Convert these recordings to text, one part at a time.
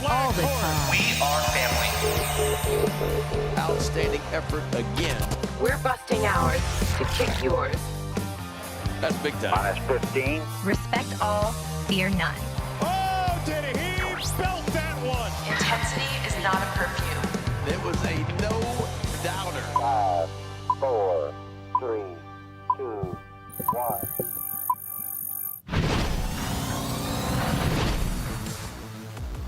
all the time. We are family. Outstanding effort again. We're busting ours to kick yours. That's big time. -15. Respect all, fear none. Oh, did he belt that one? Intensity is not a perfume. It was a no-doubter. 5, 4, 3, 2, 1.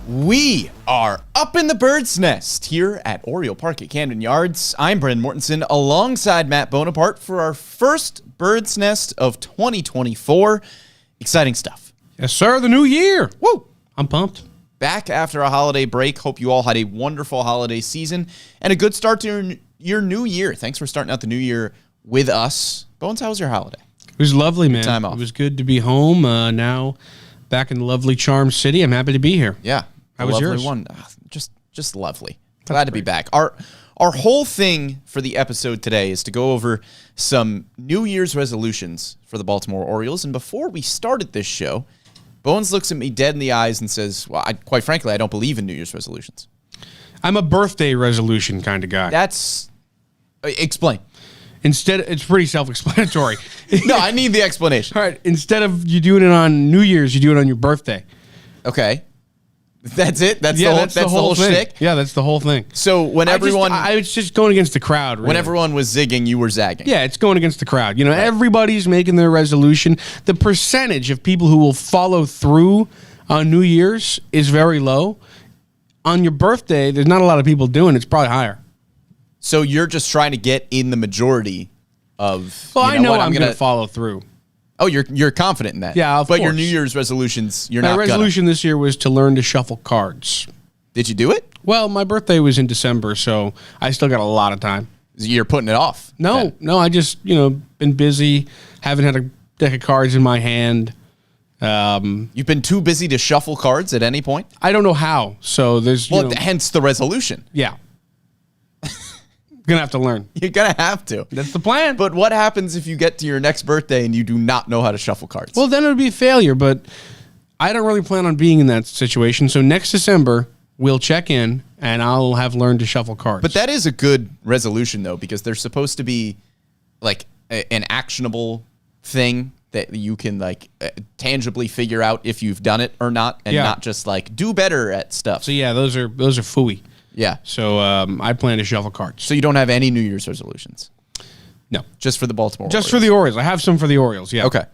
We are up in the bird's nest here at Oriole Park at Camden Yards. I'm Brendan Mortensen alongside Matt Bonaparte for our first bird's nest of 2024. Exciting stuff. Yes, sir. The new year. Woo! I'm pumped. Back after a holiday break. Hope you all had a wonderful holiday season and a good start to your new year. Thanks for starting out the new year with us. Bones, how was your holiday? It was lovely, man. time off. It was good to be home. Now back in the lovely Charm City. I'm happy to be here. Yeah. How was lovely yours? One. Just lovely. Glad to be back. Our whole thing for the episode today is to go over some New Year's resolutions for the Baltimore Orioles. And before we started this show, Bones looks at me dead in the eyes and says, well, quite frankly, I don't believe in New Year's resolutions. I'm a birthday resolution kind of guy. That's... Explain. Instead, it's pretty self-explanatory. No, I need the explanation. All right. Instead of you doing it on New Year's, you do it on your birthday. Okay. That's it? That's Yeah, the whole thing. shtick? Yeah, that's the whole thing. So when everyone... I was just going against the crowd. Really. When everyone was zigging, you were zagging. Yeah, it's going against the crowd. You know, everybody's making their resolution. The percentage of people who will follow through on New Year's is very low. On your birthday, there's not a lot of people doing it. It's probably higher. So you're just trying to get in the majority of... Well, I know what, I'm going to follow through. Oh, you're confident in that. Yeah, of But your course. New Year's resolutions, you're My not resolution this year was to learn to shuffle cards. Did you do it? Well, my birthday was in December, so I still got a lot of time. You're putting it off. No, I just, been busy, haven't had a deck of cards in my hand. You've been too busy to shuffle cards at any point? I don't know how, so there's, hence the resolution. Yeah. Gonna have to learn. You're going to have to. That's the plan. But what happens if you get to your next birthday and you do not know how to shuffle cards? Well, then it would be a failure, but I don't really plan on being in that situation. So next December, we'll check in, and I'll have learned to shuffle cards. But that is a good resolution, though, because there's supposed to be like an actionable thing that you can tangibly figure out if you've done it or not, and not just do better at stuff. So yeah, those are phooey. Yeah. So I plan to shuffle cards. So you don't have any New Year's resolutions? No. Just for the Baltimore Orioles? Just for the Orioles. I have some for the Orioles, yeah. Okay.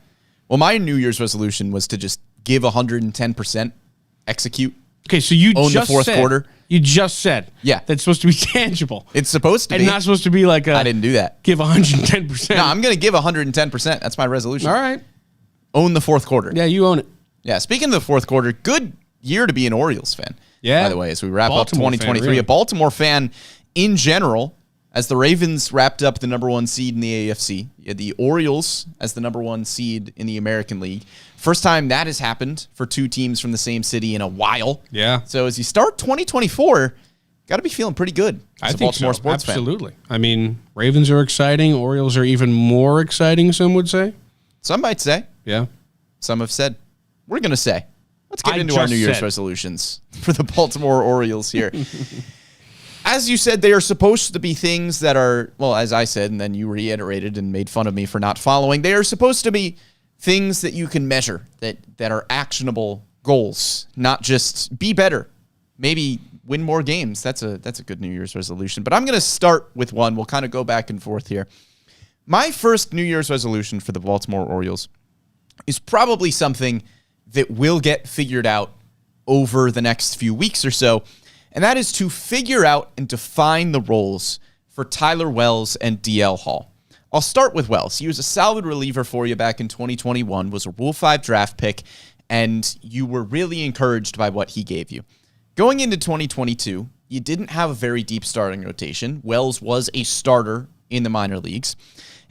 Well, my New Year's resolution was to just give 110%, execute. Okay, so you own just the fourth said, quarter. You just said. Yeah. That's supposed to be tangible. It's supposed to and be. not supposed to be like I didn't do that. Give 110%. No, I'm going to give 110%. That's my resolution. All right. Own the fourth quarter. Yeah, you own it. Yeah, speaking of the fourth quarter, good year to be an Orioles fan. Yeah. By the way, as we wrap Baltimore up 2023, fan, really. a Baltimore fan in general, as the Ravens wrapped up the number one seed in the AFC, you had the Orioles as the number one seed in the American League. First time that has happened for two teams from the same city in a while. Yeah. So as you start 2024, got to be feeling pretty good as I a think Baltimore so. sports Absolutely. I mean, Ravens are exciting. Orioles are even more exciting, some would say. Some might say. Yeah. Some have said. We're going to say. Let's get I into our just New Year's said. resolutions for the Baltimore Orioles here. As you said, they are supposed to be things that are, well, as I said, and then you reiterated and made fun of me for not following. They are supposed to be things that you can measure, that are actionable goals, not just be better, maybe win more games. That's a good New Year's resolution. But I'm going to start with one. We'll kind of go back and forth here. My first New Year's resolution for the Baltimore Orioles is probably something that will get figured out over the next few weeks or so, and that is to figure out and define the roles for Tyler Wells and DL Hall. I'll start with Wells. He was a solid reliever for you back in 2021, was a Rule 5 draft pick, and you were really encouraged by what he gave you. Going into 2022, you didn't have a very deep starting rotation. Wells was a starter in the minor leagues.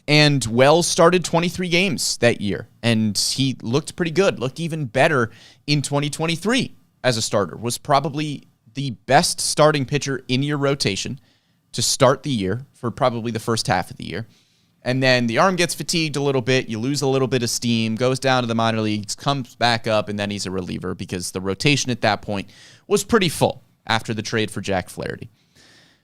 And Wells started 23 games that year, and he looked pretty good, looked even better in 2023 as a starter, was probably the best starting pitcher in your rotation to start the year for probably the first half of the year. And then the arm gets fatigued a little bit, you lose a little bit of steam, goes down to the minor leagues, comes back up, and then he's a reliever because the rotation at that point was pretty full after the trade for Jack Flaherty.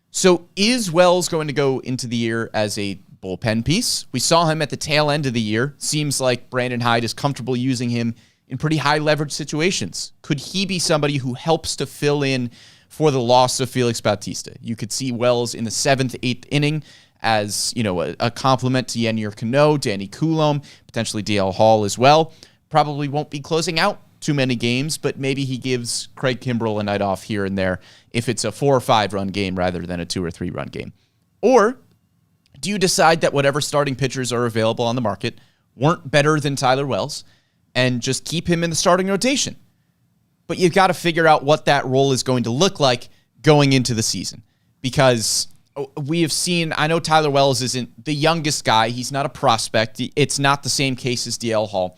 So is Wells going to go into the year as a bullpen piece? We saw him at the tail end of the year. Seems like Brandon Hyde is comfortable using him in pretty high leverage situations. Could he be somebody who helps to fill in for the loss of Felix Bautista? You could see Wells in the 7th, 8th inning as, a compliment to Yennier Cano, Danny Coulomb, potentially DL Hall as well. Probably won't be closing out too many games, but maybe he gives Craig Kimbrell a night off here and there if it's a 4 or 5 run game rather than a 2 or 3 run game. Or do you decide that whatever starting pitchers are available on the market weren't better than Tyler Wells and just keep him in the starting rotation? But you've got to figure out what that role is going to look like going into the season, because we have seen, I know Tyler Wells isn't the youngest guy. He's not a prospect. It's not the same case as DL Hall.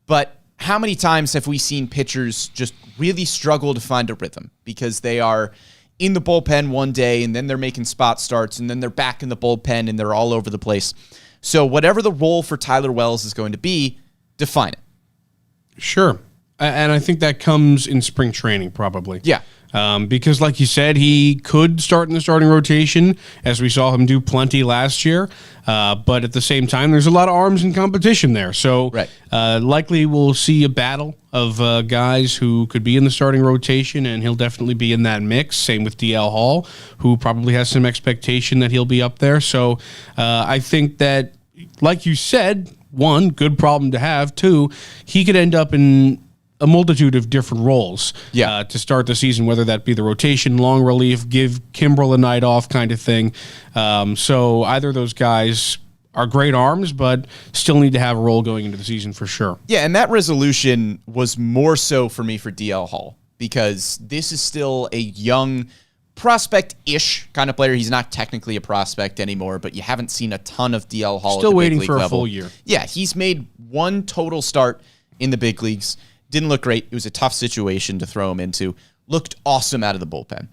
But how many times have we seen pitchers just really struggle to find a rhythm because they are in the bullpen one day and then they're making spot starts and then they're back in the bullpen and they're all over the place. So whatever the role for Tyler Wells is going to be, define it. Sure. And I think that comes in spring training probably. Yeah. Because like you said, he could start in the starting rotation, as we saw him do plenty last year. But at the same time, there's a lot of arms in competition there. So likely we'll see a battle of guys who could be in the starting rotation, and he'll definitely be in that mix. Same with DL Hall, who probably has some expectation that he'll be up there. So I think that, like you said, 1, good problem to have. 2, he could end up in a multitude of different roles to start the season, whether that be the rotation, long relief, give Kimbrell a night off kind of thing. So either of those guys are great arms, but still need to have a role going into the season for sure. Yeah, and that resolution was more so for me for DL Hall, because this is still a young prospect-ish kind of player. He's not technically a prospect anymore, but you haven't seen a ton of DL Hall still at the waiting big league for a level. full year. Yeah, he's made 1 total start in the big leagues. Didn't look great. It was a tough situation to throw him into. Looked awesome out of the bullpen.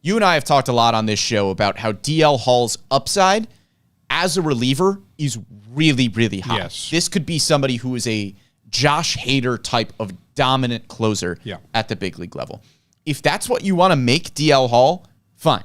You and I have talked a lot on this show about how DL Hall's upside as a reliever is really, really high. Yes. This could be somebody who is a Josh Hader type of dominant closer at the big league level. If that's what you want to make DL Hall, fine.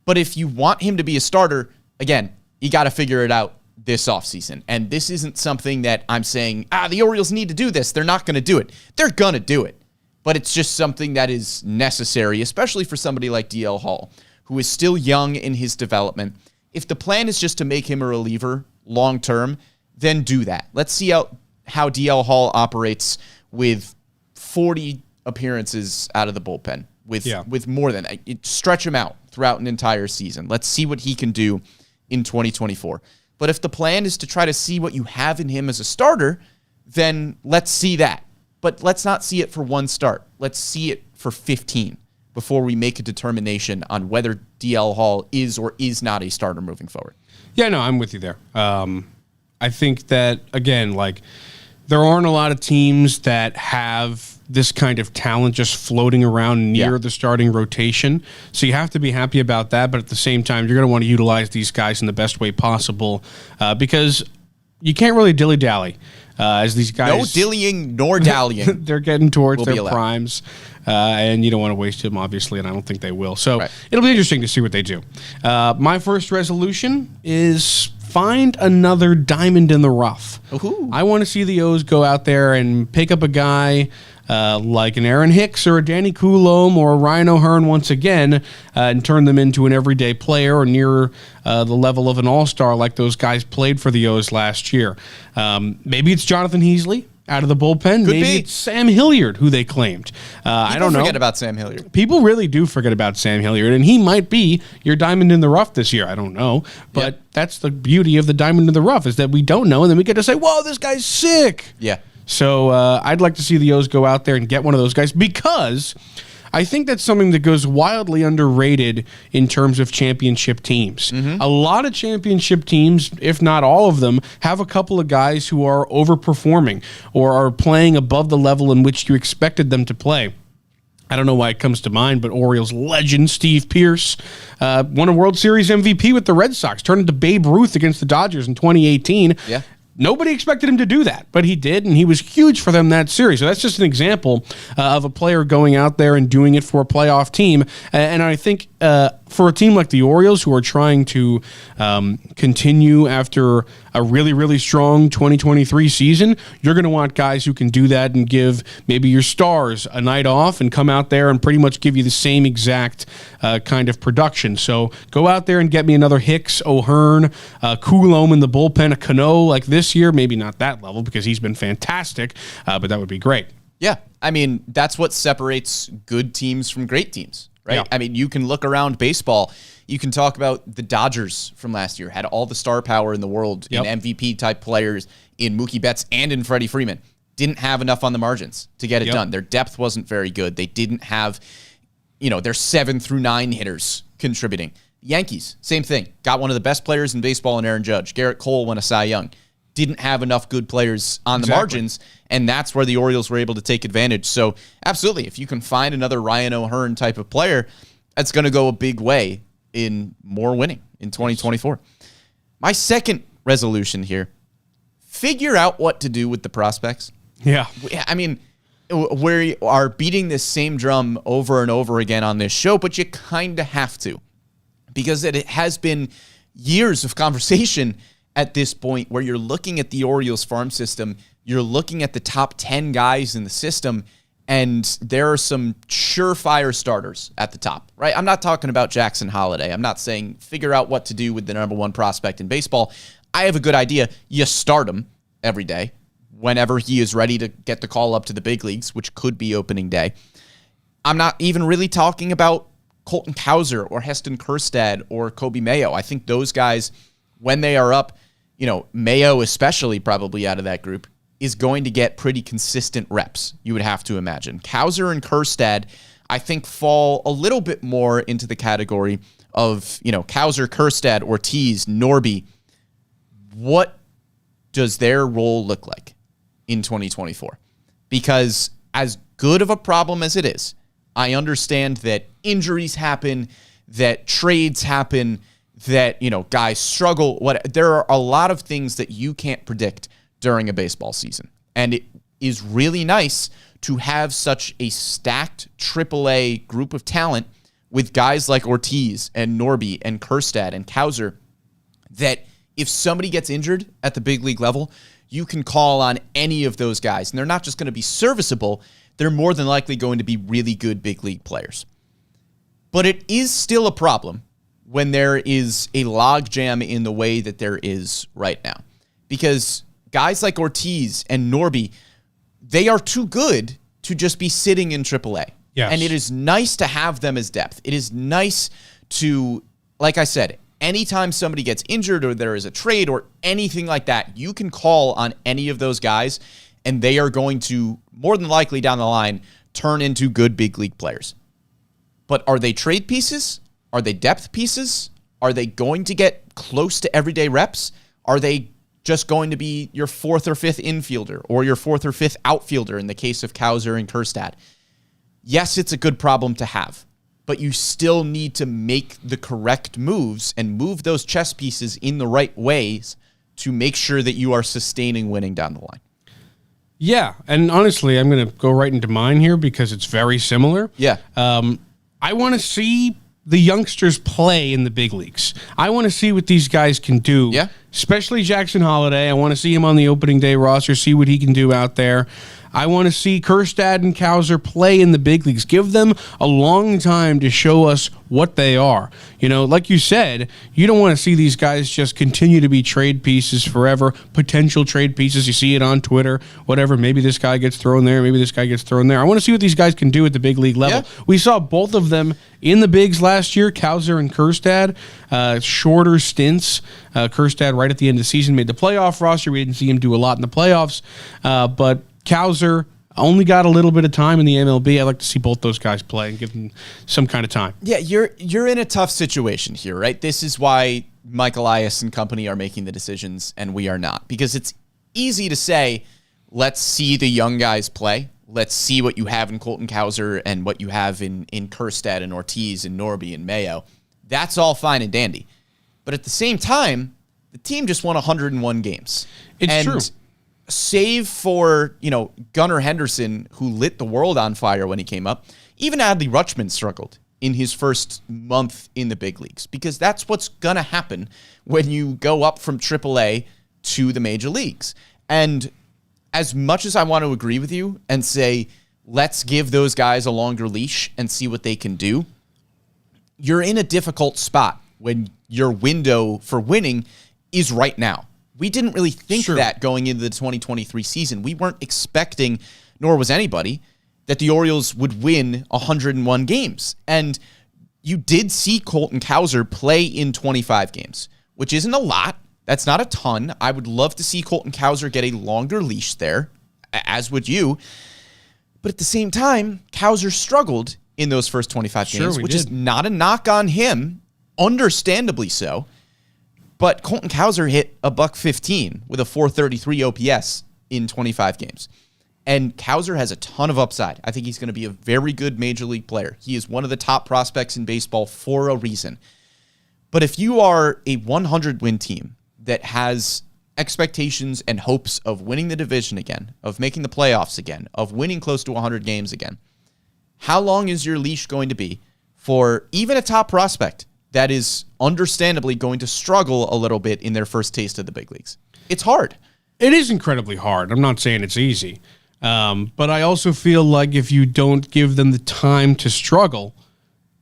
But if you want him to be a starter, again, you got to figure it out this offseason. And this isn't something that I'm saying, the Orioles need to do this. They're not going to do it. They're going to do it. But it's just something that is necessary, especially for somebody like DL Hall, who is still young in his development. If the plan is just to make him a reliever long-term, then do that. Let's see how DL Hall operates with 40 appearances out of the bullpen, with more than that. Stretch him out throughout an entire season. Let's see what he can do in 2024. But if the plan is to try to see what you have in him as a starter, then let's see that. But let's not see it for 1 start. Let's see it for 15 before we make a determination on whether DL Hall is or is not a starter moving forward. Yeah, no, I'm with you there. I think that, again, there aren't a lot of teams that have this kind of talent just floating around near the starting rotation. So you have to be happy about that. But at the same time, you're going to want to utilize these guys in the best way possible because you can't really dilly-dally as these guys. No dillying nor dallying. They're getting towards their primes. And you don't want to waste them, obviously, and I don't think they will. So it'll be interesting to see what they do. My first resolution is find another diamond in the rough. Ooh. I want to see the O's go out there and pick up a guy like an Aaron Hicks or a Danny Coulomb or a Ryan O'Hearn once again and turn them into an everyday player or near the level of an all-star like those guys played for the O's last year. Maybe it's Jonathan Heasley out of the bullpen. Maybe it's Sam Hilliard, who they claimed. I don't know. Forget about Sam Hilliard. People really do forget about Sam Hilliard, and he might be your diamond in the rough this year. I don't know. But that's the beauty of the diamond in the rough is that we don't know, and then we get to say, whoa, this guy's sick. Yeah. So I'd like to see the O's go out there and get one of those guys because I think that's something that goes wildly underrated in terms of championship teams. A lot of championship teams, if not all of them, have a couple of guys who are overperforming or are playing above the level in which you expected them to play. I don't know why it comes to mind, but Orioles legend Steve Pearce won a World Series MVP with the Red Sox, turned into Babe Ruth against the Dodgers in 2018. Yeah. Nobody expected him to do that, but he did, and he was huge for them that series. So that's just an example of a player going out there and doing it for a playoff team. And I think for a team like the Orioles, who are trying to continue after a really, really strong 2023 season, you're going to want guys who can do that and give maybe your stars a night off and come out there and pretty much give you the same exact kind of production. So go out there and get me another Hicks, O'Hearn, Coulomb in the bullpen, a Cano like this year. Maybe not that level because he's been fantastic, but that would be great. Yeah. I mean, that's what separates good teams from great teams, right? Yeah. I mean, you can look around baseball. You can talk about the Dodgers from last year, had all the star power in the world in MVP type players, in Mookie Betts and in Freddie Freeman. Didn't have enough on the margins to get it done. Their depth wasn't very good. They didn't have, their 7 through 9 hitters contributing. Yankees, same thing. Got one of the best players in baseball in Aaron Judge. Garrett Cole won a Cy Young. Didn't have enough good players on the margins, and that's where the Orioles were able to take advantage. So, absolutely, if you can find another Ryan O'Hearn type of player, that's going to go a big way in more winning in 2024. My second resolution here, figure out what to do with the prospects. Yeah. I mean, we are beating this same drum over and over again on this show, but you kind of have to, because it has been years of conversation at this point where you're looking at the Orioles farm system, you're looking at the top 10 guys in the system, and there are some surefire starters at the top, right? I'm not talking about Jackson Holiday. I'm not saying figure out what to do with the number one prospect in baseball. I have a good idea. You start him every day whenever he is ready to get the call up to the big leagues, which could be opening day. I'm not even really talking about Colton Cowser or Heston Kjerstad or Kobe Mayo. I think those guys, when they are up, Mayo especially probably out of that group, is going to get pretty consistent reps, you would have to imagine. Cowser and Kjerstad, I think, fall a little bit more into the category of, Cowser, Kjerstad, Ortiz, Norby. What does their role look like in 2024? Because as good of a problem as it is, I understand that injuries happen, that trades happen, that, guys struggle. There are a lot of things that you can't predict during a baseball season. And it is really nice to have such a stacked AAA group of talent with guys like Ortiz and Norby and Kjerstad and Cowser that if somebody gets injured at the big league level, you can call on any of those guys. And they're not just going to be serviceable, they're more than likely going to be really good big league players. But it is still a problem when there is a logjam in the way that there is right now. Because guys like Ortiz and Norby, they are too good to just be sitting in AAA. Yes. And it is nice to have them as depth. It is nice to, like I said, anytime somebody gets injured or there is a trade or anything like that, you can call on any of those guys, and they are going to, more than likely down the line, turn into good big league players. But are they trade pieces? Are they depth pieces? Are they going to get close to everyday reps? Are they just going to be your 4th or 5th infielder or your 4th or 5th outfielder in the case of Cowser and Kjerstad? Yes, it's a good problem to have, but you still need to make the correct moves and move those chess pieces in the right ways to make sure that you are sustaining winning down the line. Yeah, and honestly, I'm going to go right into mine here because it's very similar. Yeah. I want to see the youngsters play in the big leagues. I want to see what these guys can do. Yeah. Especially Jackson Holiday. I want to see him on the opening day roster, see what he can do out there. I want to see Kjerstad and Cowser play in the big leagues. Give them a long time to show us what they are. Like you said, you don't want to see these guys just continue to be trade pieces forever, potential trade pieces. You see it on Twitter, whatever. Maybe this guy gets thrown there, maybe this guy gets thrown there. I want to see what these guys can do at the big league level. Yeah. We saw both of them in the bigs last year, Cowser and Kjerstad, shorter stints. Kjerstad right at the end of the season made the playoff roster. We didn't see him do a lot in the playoffs, but Cowser only got a little bit of time in the MLB. I'd like to see both those guys play and give them some kind of time. Yeah, you're in a tough situation here, right? This is why Mike Elias and company are making the decisions and we are not. Because it's easy to say, let's see the young guys play. let's see what you have in Colton Cowser and what you have in Kjerstad and Ortiz and Norby and Mayo. That's all fine and dandy. But at the same time, the team just won 101 games. It's true. Save for, Gunnar Henderson, who lit the world on fire when he came up, even Adley Rutschman struggled in his first month in the big leagues, because that's what's going to happen when you go up from AAA to the major leagues. And as much as I want to agree with you and say, let's give those guys a longer leash and see what they can do, you're in a difficult spot when your window for winning is right now. We didn't really think that going into the 2023 season. We weren't expecting, nor was anybody, that the Orioles would win 101 games. And you did see Colton Cowser play in 25 games, which isn't a lot. That's not a ton. I would love to see Colton Cowser get a longer leash there, as would you. But at the same time, Cowser struggled in those first 25 games, which is not a knock on him, understandably so. But Colton Cowser hit a $115 with a .433 OPS in 25 games. And Cowser has a ton of upside. I think he's going to be a very good major league player. He is one of the top prospects in baseball for a reason. But if you are a 100-win team that has expectations and hopes of winning the division again, of making the playoffs again, of winning close to 100 games again, how long is your leash going to be for even a top prospect that is understandably going to struggle a little bit in their first taste of the big leagues? It's hard. It is incredibly hard. I'm not saying it's easy. But I also feel like if you don't give them the time to struggle,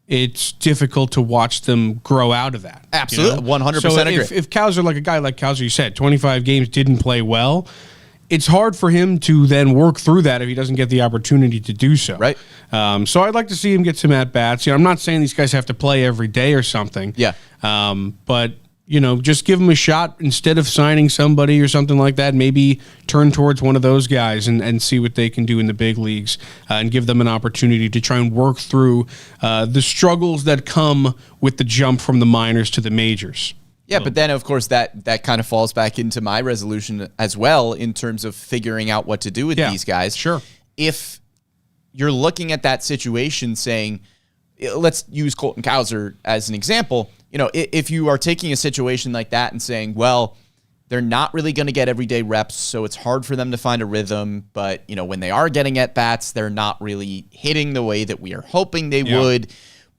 it's difficult to watch them grow out of that. Absolutely. 100% so agree. If Cowser, like a guy like Cowser, you said, 25 games didn't play well, it's hard for him to then work through that if he doesn't get the opportunity to do so. Right. So I'd like to see him get some at-bats. I'm not saying these guys have to play every day or something. Yeah. But just give them a shot instead of signing somebody or something like that. Maybe turn towards one of those guys and see what they can do in the big leagues and give them an opportunity to try and work through the struggles that come with the jump from the minors to the majors. Yeah, but then, of course, that kind of falls back into my resolution as well in terms of figuring out what to do with these guys. Sure. If you're looking at that situation saying, let's use Colton Cowser as an example, if you are taking a situation like that and saying, well, they're not really going to get everyday reps, so it's hard for them to find a rhythm, but, when they are getting at-bats, they're not really hitting the way that we are hoping they would,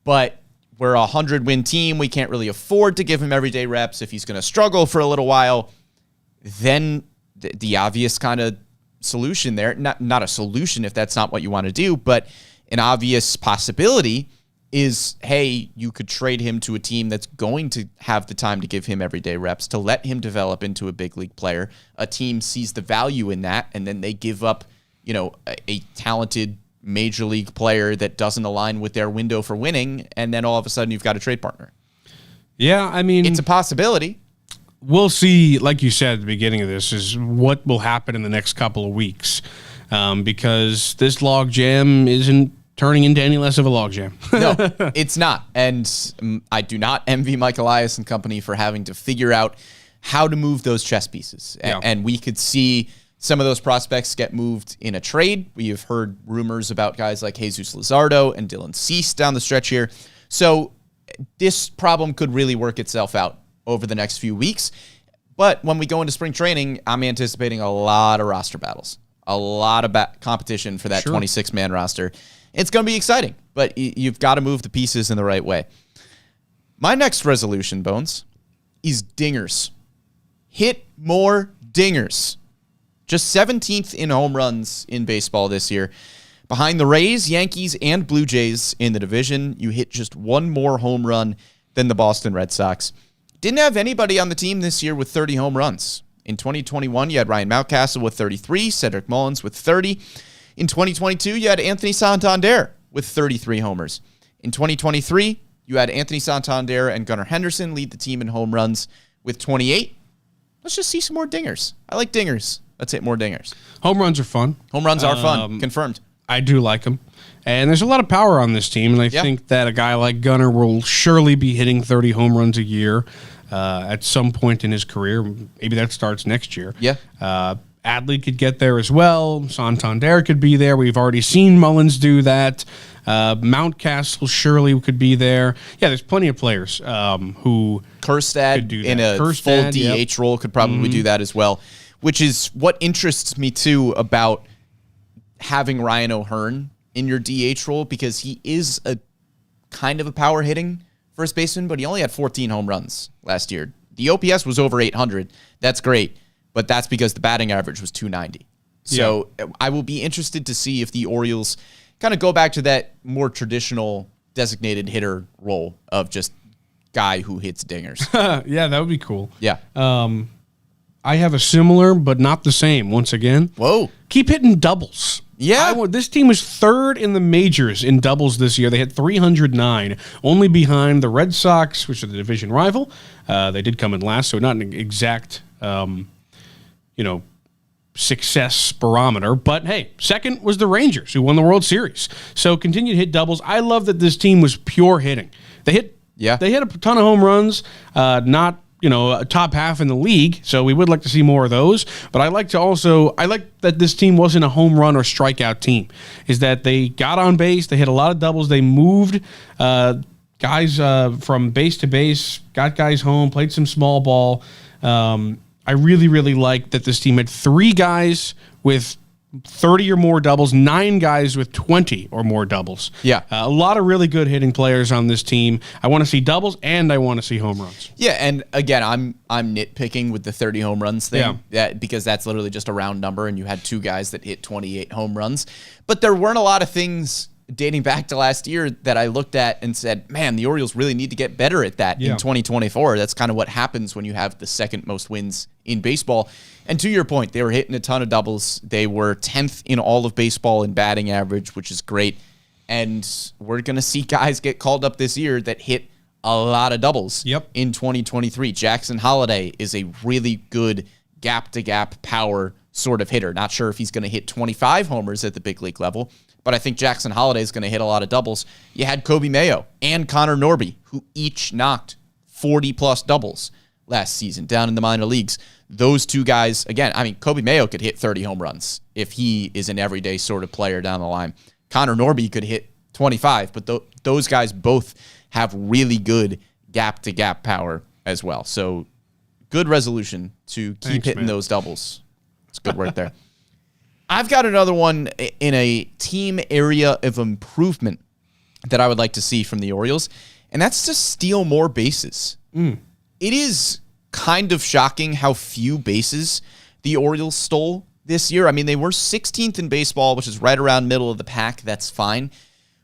but we're a 100-win team. We can't really afford to give him everyday reps. If he's going to struggle for a little while, then the obvious kind of solution there, not a solution if that's not what you want to do, but an obvious possibility is, hey, you could trade him to a team that's going to have the time to give him everyday reps, to let him develop into a big league player. A team sees the value in that, and then they give up, a talented major league player that doesn't align with their window for winning, and then all of a sudden you've got a trade partner. Yeah, I mean, it's a possibility. We'll see, like you said at the beginning of this, is what will happen in the next couple of weeks, because this logjam isn't turning into any less of a logjam. No, it's not. And I do not envy Mike Elias and company for having to figure out how to move those chess pieces. Yeah. And we could see some of those prospects get moved in a trade. We have heard rumors about guys like Jesus Luzardo and Dylan Cease down the stretch here. So this problem could really work itself out over the next few weeks. But when we go into spring training, I'm anticipating a lot of roster battles, a lot of competition for that 26-man roster. It's going to be exciting, but you've got to move the pieces in the right way. My next resolution, Bones, is dingers. Hit more dingers. Just 17th in home runs in baseball this year. Behind the Rays, Yankees, and Blue Jays in the division, you hit just one more home run than the Boston Red Sox. Didn't have anybody on the team this year with 30 home runs. In 2021, you had Ryan Mountcastle with 33, Cedric Mullins with 30. In 2022, you had Anthony Santander with 33 homers. In 2023, you had Anthony Santander and Gunnar Henderson lead the team in home runs with 28. Let's just see some more dingers. I like dingers. Let's hit more dingers. Home runs are fun. Home runs are fun. Confirmed. I do like them. And there's a lot of power on this team, and I think that a guy like Gunnar will surely be hitting 30 home runs a year at some point in his career. Maybe that starts next year. Yeah. Adley could get there as well. Santander could be there. We've already seen Mullins do that. Mountcastle surely could be there. Yeah, there's plenty of players who Kerstad could do that. in a full DH role could probably do that as well, which is what interests me too about having Ryan O'Hearn in your DH role, because he is a kind of a power hitting first baseman, but he only had 14 home runs last year. The OPS was over 800. That's great, but that's because the batting average was 290. So I will be interested to see if the Orioles kind of go back to that more traditional designated hitter role of just guy who hits dingers. Yeah, that would be cool. Yeah. I have a similar, but not the same. Once again, Whoa. keep hitting doubles. Yeah. This team was third in the majors in doubles this year. They had 309, only behind the Red Sox, which are the division rival. They did come in last, so not an exact, success barometer. But hey, second was the Rangers, who won the World Series. So continue to hit doubles. I love that this team was pure hitting. They hit a ton of home runs, not a top half in the league, so we would like to see more of those. But I like that this team wasn't a home run or strikeout team, is that they got on base, they hit a lot of doubles, they moved guys from base to base, got guys home, played some small ball. I really, really like that this team had 3 guys with 30 or more doubles, 9 guys with 20 or more doubles. Yeah. A lot of really good hitting players on this team. I want to see doubles and I want to see home runs. Yeah, and again, I'm nitpicking with the 30 home runs thing, because that's literally just a round number, and you had 2 guys that hit 28 home runs. But there weren't a lot of things dating back to last year that I looked at and said, man, the Orioles really need to get better at that in 2024. That's kind of what happens when you have the second most wins in baseball. And to your point, they were hitting a ton of doubles. They were 10th in all of baseball in batting average, which is great. And we're going to see guys get called up this year that hit a lot of doubles in 2023. Jackson Holliday is a really good gap-to-gap power sort of hitter. Not sure if he's going to hit 25 homers at the big league level, but I think Jackson Holliday is going to hit a lot of doubles. You had Kobe Mayo and Connor Norby, who each knocked 40-plus doubles last season down in the minor leagues. Those 2 guys, again, I mean, Kobe Mayo could hit 30 home runs if he is an everyday sort of player down the line. Connor Norby could hit 25, but those guys both have really good gap-to-gap power as well. So good resolution to keep hitting those doubles. It's good work there. I've got another one in a team area of improvement that I would like to see from the Orioles, and that's to steal more bases. It is kind of shocking how few bases the Orioles stole this year. I mean, they were 16th in baseball, which is right around middle of the pack. That's fine.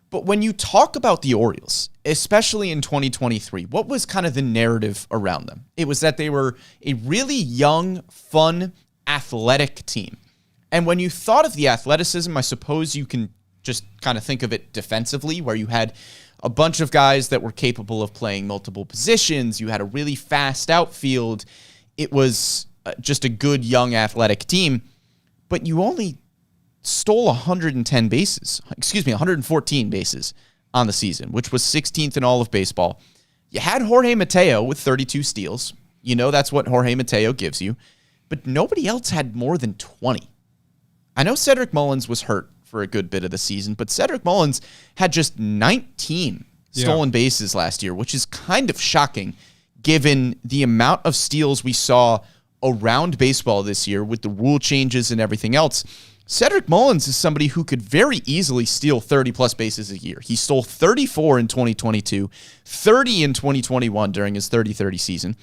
But when you talk about the Orioles, especially in 2023, what was kind of the narrative around them? It was that they were a really young, fun, athletic team. And when you thought of the athleticism, I suppose you can just kind of think of it defensively, where you had a bunch of guys that were capable of playing multiple positions. You had a really fast outfield. It was just a good, young, athletic team. But you only stole 114 bases on the season, which was 16th in all of baseball. You had Jorge Mateo with 32 steals. You know that's what Jorge Mateo gives you. But nobody else had more than 20. I know Cedric Mullins was hurt for a good bit of the season, but Cedric Mullins had just 19 stolen bases last year, which is kind of shocking given the amount of steals we saw around baseball this year with the rule changes and everything else. Cedric Mullins is somebody who could very easily steal 30-plus bases a year. He stole 34 in 2022, 30 in 2021 during his 30-30 season.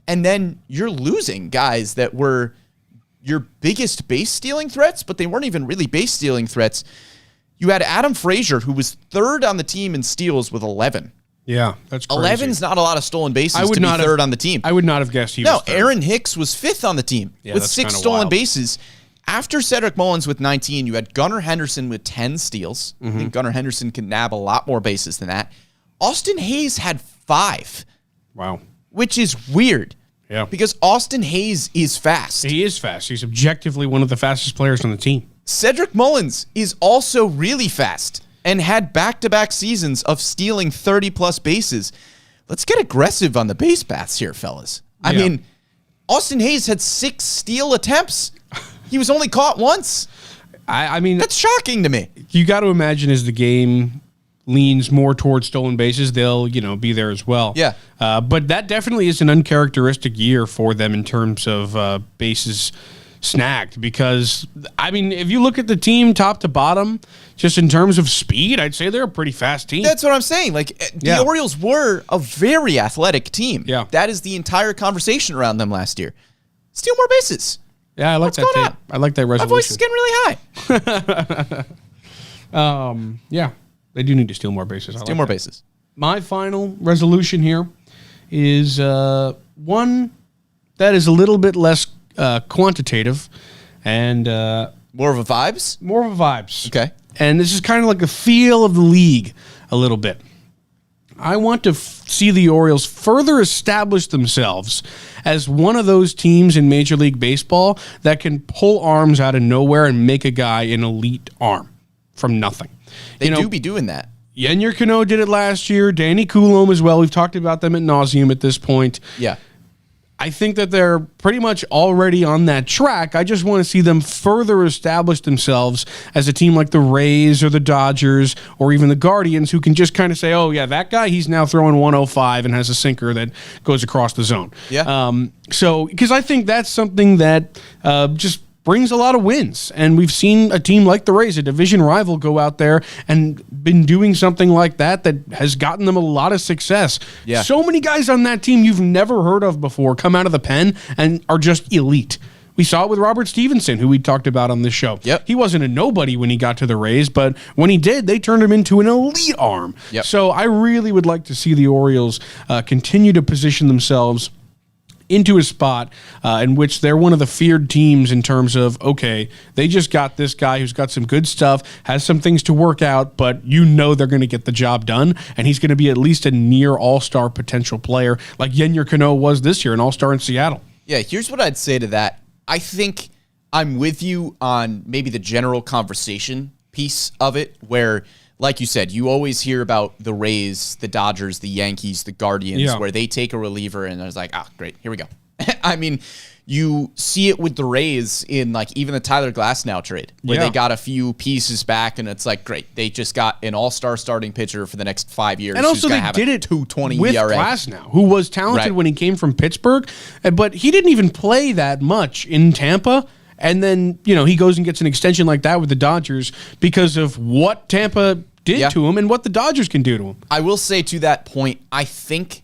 And then you're losing guys that were your biggest base-stealing threats, but they weren't even really base-stealing threats. You had Adam Frazier, who was 3rd on the team in steals with 11. Yeah, that's crazy. 11's not a lot of stolen bases to be 3rd on the team. I would not have guessed he was 3rd. Aaron Hicks was 5th on the team with 6 stolen bases. After Cedric Mullins with 19, you had Gunnar Henderson with 10 steals. I think Gunnar Henderson can nab a lot more bases than that. Austin Hayes had 5. Wow. Which is weird. Yeah. Because Austin Hayes is fast. He is fast. He's objectively one of the fastest players on the team. Cedric Mullins is also really fast and had back-to-back seasons of stealing 30-plus bases. Let's get aggressive on the base paths here, fellas. I mean, Austin Hayes had 6 steal attempts He was only caught once. I mean, That's shocking to me. you got to imagine as the game leans more towards stolen bases, they'll be there as well. Yeah. But that definitely is an uncharacteristic year for them in terms of bases snagged. Because I mean, if you look at the team top to bottom, just in terms of speed, I'd say they're a pretty fast team. That's what I'm saying. Like the Orioles were a very athletic team. Yeah. That is the entire conversation around them last year. Steal more bases. Yeah, I like What's that going tape. on? I like that My resolution. voice is getting really high. Yeah, they do need to steal more bases. Steal more bases. My final resolution here is one that is a little bit less quantitative and More of a vibes? more of a vibes. Okay. And this is kind of like the feel of the league a little bit. I want to see the Orioles further establish themselves as one of those teams in Major League Baseball that can pull arms out of nowhere and make a guy an elite arm from nothing. They do be doing that. Yennier Cano did it last year. Danny Coulomb as well. We've talked about them ad nauseum at this point. Yeah. I think that they're pretty much already on that track. I just want to see them further establish themselves as a team like the Rays or the Dodgers or even the Guardians, who can just kind of say, oh, yeah, that guy, he's now throwing 105 and has a sinker that goes across the zone. Yeah. So, because I think that's something that just brings a lot of wins. And we've seen a team like the Rays, a division rival, go out there and been doing something like that has gotten them a lot of success. Yeah. So many guys on that team you've never heard of before come out of the pen and are just elite. We saw it with Robert Stevenson, who we talked about on this show. Yep. He wasn't a nobody when he got to the Rays, but when he did, they turned him into an elite arm. Yep. So I really would like to see the Orioles continue to position themselves into a spot in which they're one of the feared teams in terms of, okay, they just got this guy who's got some good stuff, has some things to work out, but they're going to get the job done, and he's going to be at least a near all-star potential player like Yennier Cano was this year, an all-star in Seattle. Yeah, here's what I'd say to that. I think I'm with you on maybe the general conversation piece of it, where, like you said, you always hear about the Rays, the Dodgers, the Yankees, the Guardians, where they take a reliever and it's like, great, here we go. I mean, you see it with the Rays in like even the Tyler Glasnow trade, where they got a few pieces back, and it's like, great, they just got an all-star starting pitcher for the next 5 years. And also they did it 2.20 with ERA. Glasnow, who was talented Right. when he came from Pittsburgh, but he didn't even play that much in Tampa. And then, he goes and gets an extension like that with the Dodgers because of what Tampa did to him and what the Dodgers can do to him. I will say to that point, I think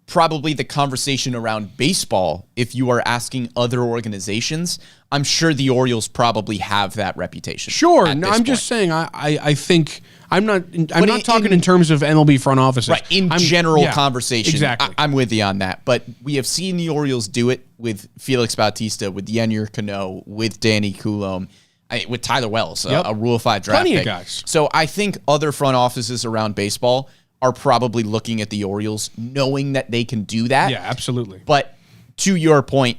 probably the conversation around baseball, if you are asking other organizations, I'm sure the Orioles probably have that reputation. Sure. at No, this I'm just point. saying, I think, I'm not in- talking in terms of MLB front offices. Right, in general conversation. Exactly. I'm with you on that. But we have seen the Orioles do it with Felix Bautista, with Yennier Cano, with Danny Coulomb, with Tyler Wells, a Rule 5 draft Plenty of pick. guys. So I think other front offices around baseball are probably looking at the Orioles, knowing that they can do that. Yeah, absolutely. But to your point,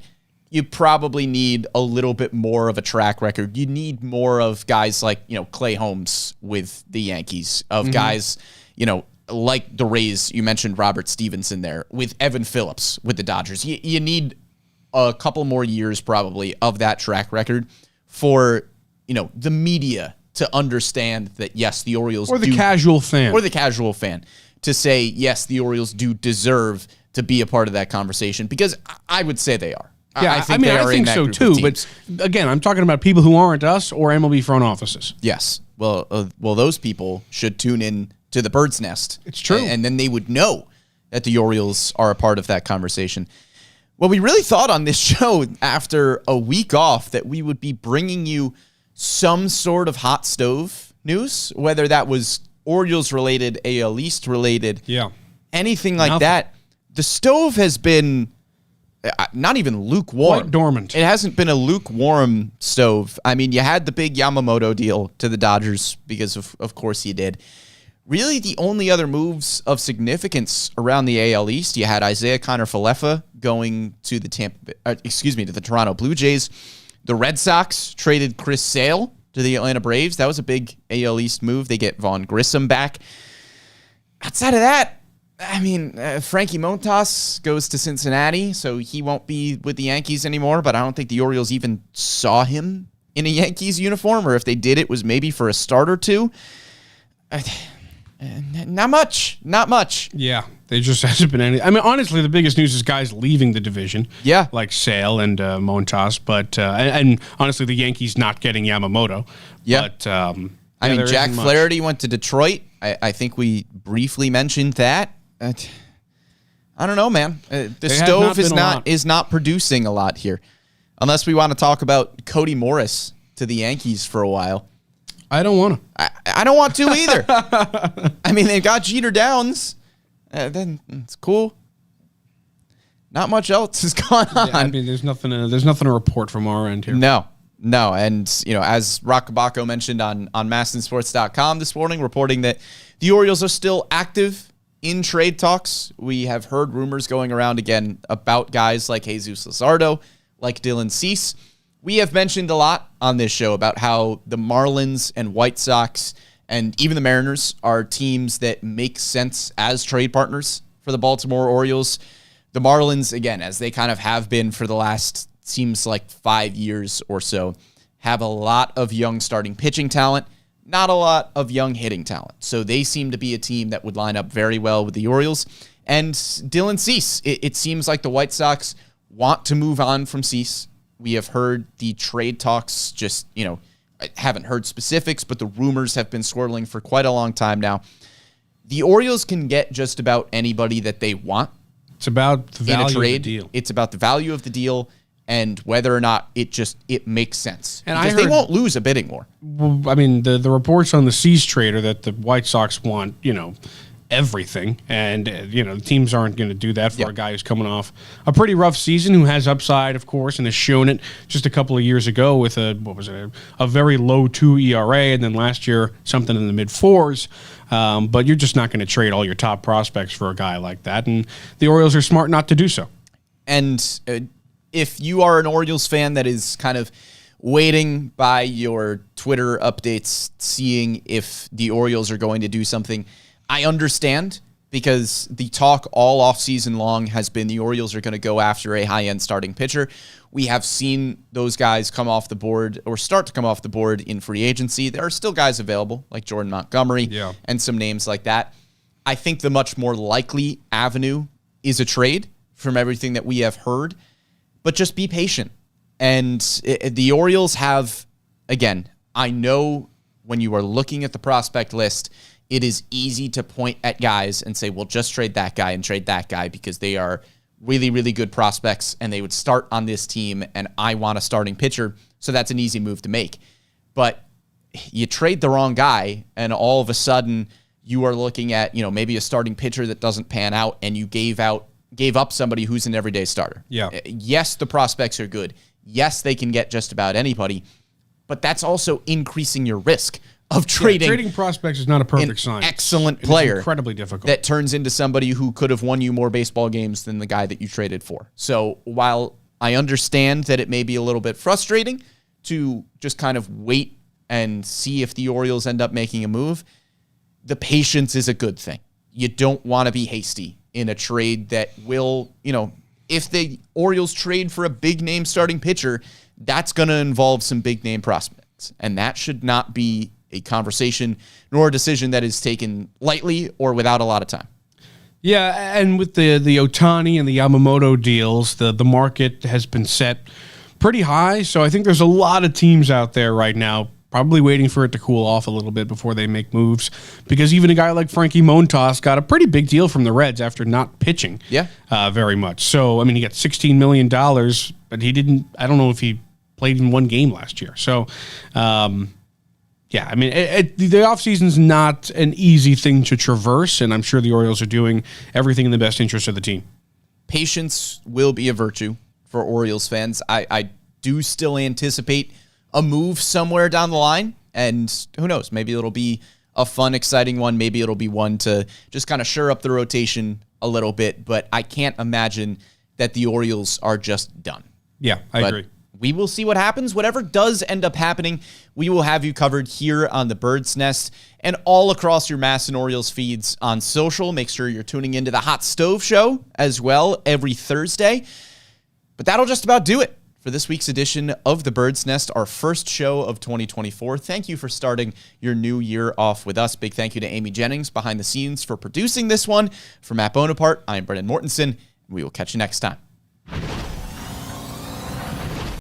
you probably need a little bit more of a track record. You need more of guys like, Clay Holmes with the Yankees, of guys, like the Rays. You mentioned Robert Stevenson there, with Evan Phillips with the Dodgers. You need a couple more years probably of that track record for, the media to understand that, yes, the Orioles Or the casual fan. or the casual fan to say, yes, the Orioles do deserve to be a part of that conversation, because I would say they are. Yeah, I think they are in that so group too. of But teams. again, I'm talking about people who aren't us or MLB front offices. Yes. Well, those people should tune in to the Bird's Nest. It's true. And then they would know that the Orioles are a part of that conversation. Well, we really thought on this show, after a week off, that we would be bringing you some sort of hot stove news, whether that was Orioles related, AL East related, anything like Nothing. that. The stove has been not even lukewarm. Quite dormant. It hasn't been a lukewarm stove. I mean, you had the big Yamamoto deal to the Dodgers because of course you did. Really, the only other moves of significance around the AL East, you had Isaiah Kiner-Falefa going to the to the Toronto Blue Jays. The Red Sox traded Chris Sale to the Atlanta Braves. That was a big AL East move. They get Vaughn Grissom back. Outside of that, I mean, Frankie Montas goes to Cincinnati, so he won't be with the Yankees anymore, but I don't think the Orioles even saw him in a Yankees uniform, or if they did, it was maybe for a start or two. Not much. Yeah, there just hasn't been any. I mean, honestly, the biggest news is guys leaving the division. Yeah. Like Sale and Montas, but and honestly, the Yankees not getting Yamamoto. Yeah. But, I mean, Jack isn't much. Flaherty went to Detroit. I think we briefly mentioned that. I don't know, man. The There has stove not is been a not lot. is not producing a lot here, unless we want to talk about Cody Morris to the Yankees for a while. I don't want to. I don't want to either. I mean, they've got Jeter Downs. Then it's cool. Not much else has gone on. Yeah, I mean, there's nothing to report from our end here. No. And, as Rockabacco mentioned on MASNsports.com this morning, reporting that the Orioles are still active in trade talks. We have heard rumors going around again about guys like Jesus Luzardo, like Dylan Cease. We have mentioned a lot on this show about how the Marlins and White Sox and even the Mariners are teams that make sense as trade partners for the Baltimore Orioles. The Marlins, again, as they kind of have been for the last, seems like 5 years or so, have a lot of young starting pitching talent, not a lot of young hitting talent. So they seem to be a team that would line up very well with the Orioles. And Dylan Cease, it seems like the White Sox want to move on from Cease. We have heard the trade talks just, I haven't heard specifics, but the rumors have been swirling for quite a long time now. The Orioles can get just about anybody that they want. It's about the In a value trade. of the deal. It's about the value of the deal and whether or not it makes sense. And because I they heard- won't lose a bidding war. Well, I mean, the reports on the Cease trade are that the White Sox want, everything. And, the teams aren't going to do that for Yeah. a guy who's coming off a pretty rough season, who has upside, of course, and has shown it just a couple of years ago with a very low 2 ERA, and then last year something in the mid-4s. But you're just not going to trade all your top prospects for a guy like that. And the Orioles are smart not to do so. And if you are an Orioles fan that is kind of waiting by your Twitter updates, seeing if the Orioles are going to do something, I understand, because the talk all offseason long has been the Orioles are going to go after a high-end starting pitcher. We have seen those guys come off the board or start to come off the board in free agency. There are still guys available, like Jordan Montgomery and some names like that. I think the much more likely avenue is a trade from everything that we have heard, but just be patient. And the Orioles have, again, I know when you are looking at the prospect list, it is easy to point at guys and say, well, just trade that guy and trade that guy because they are really, really good prospects and they would start on this team and I want a starting pitcher. So that's an easy move to make. But you trade the wrong guy and all of a sudden you are looking at, maybe a starting pitcher that doesn't pan out and you gave up somebody who's an everyday starter. Yeah. Yes, the prospects are good. Yes, they can get just about anybody, but that's also increasing your risk of trading. Trading prospects is not a perfect science. Excellent It is player. incredibly difficult. That turns into somebody who could have won you more baseball games than the guy that you traded for. So while I understand that it may be a little bit frustrating to just kind of wait and see if the Orioles end up making a move, the patience is a good thing. You don't want to be hasty in a trade that will, if the Orioles trade for a big name starting pitcher, that's going to involve some big name prospects. And that should not be a conversation nor a decision that is taken lightly or without a lot of time. Yeah, and with the Ohtani and the Yamamoto deals, the market has been set pretty high. So I think there's a lot of teams out there right now probably waiting for it to cool off a little bit before they make moves, because even a guy like Frankie Montas got a pretty big deal from the Reds after not pitching very much. So, I mean, he got $16 million, but he didn't, I don't know if he played in one game last year. So, yeah, I mean, the offseason's not an easy thing to traverse, and I'm sure the Orioles are doing everything in the best interest of the team. Patience will be a virtue for Orioles fans. I do still anticipate a move somewhere down the line, and who knows, maybe it'll be a fun, exciting one. Maybe it'll be one to just kind of shore up the rotation a little bit, but I can't imagine that the Orioles are just done. Yeah, I agree. we will see what happens. Whatever does end up happening, we will have you covered here on the Bird's Nest and all across your MASN Orioles feeds on social. Make sure you're tuning into the Hot Stove Show as well every Thursday. But that'll just about do it for this week's edition of the Bird's Nest, our first show of 2024. Thank you for starting your new year off with us. Big thank you to Amy Jennings behind the scenes for producing this one. For Matt Bonaparte, I'm Brendan Mortensen. We will catch you next time.